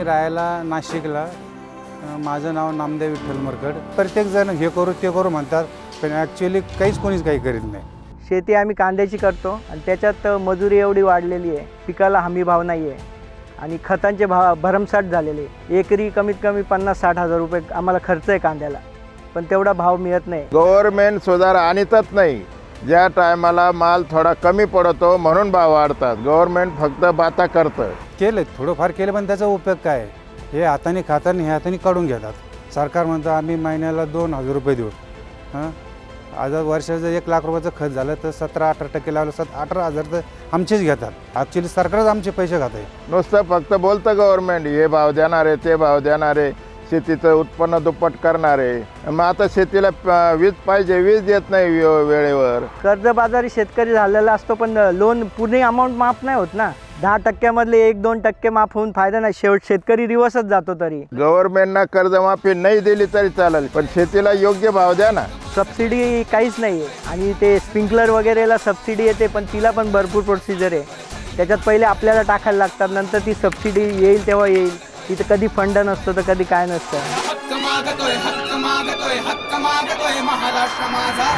मी राहायला नाशिकला. माझं नाव नामदेव विठ्ठल मरकड. प्रत्येकजण हे करू ते करू म्हणतात, पण ॲक्च्युअली कोणीच काही करीत नाही. शेती आम्ही कांद्याची करतो आणि त्याच्यात मजुरी एवढी वाढलेली आहे, पिकाला हमी भाव नाही आहे आणि खतांचे भाव भरमसाठ झालेले. एकरी कमीत कमी 50-60 हजार रुपये आम्हाला खर्च आहे कांद्याला, पण तेवढा भाव मिळत नाही. गव्हर्नमेंट सुधार आणतच नाही. ज्या टायमाला माल थोडा कमी पडतो म्हणून भाव वाढतात. गव्हर्नमेंट फक्त बाता करतं. केलं थोडंफार केलं, पण त्याचा उपयोग काय? हे हाताने खातात, हे हाताने काढून घेतात. सरकार म्हणतं आम्ही महिन्याला 2,000 रुपये देऊ. आज वर्षाचं 1 लाख रुपयाचं खत झालं तर 17-18% लावलं, 18,000 तर आमचेच घेतात. ॲक्च्युली सरकारच आमचे पैसे खात आहे. नुसतं फक्त बोलतं गव्हर्नमेंट हे भाव देणारे ते भाव देणारे, शेतीचं उत्पन्न दुप्पट करणारे. मग आता शेतीला वीज पाहिजे, वीज देत नाही वेळेवर. कर्जबाजारी शेतकरी झालेला असतो, पण लोन पूर्ण अमाऊंट माफ नाही होत ना. 10% 1-2% माफ होऊन फायदा नाही. शेतकरी रिवर्सच जातो. तरी गव्हर्नमेंटनं कर्जमाफी नाही दिली तरी चालेल, पण शेतीला योग्य भाव द्या ना. सबसिडी काहीच नाही आहे आणि ते स्प्रिंकलर वगैरेला सबसिडी येते, पण तिला पण भरपूर प्रोसिजर आहे. त्याच्यात पहिले आपल्याला टाकायला लागतात, नंतर ती सबसिडी येईल तेव्हा येईल. तिथं कधी फंड नसतं तर कधी काय नसतं. हक्क मागतोय महाराष्ट्र माझा.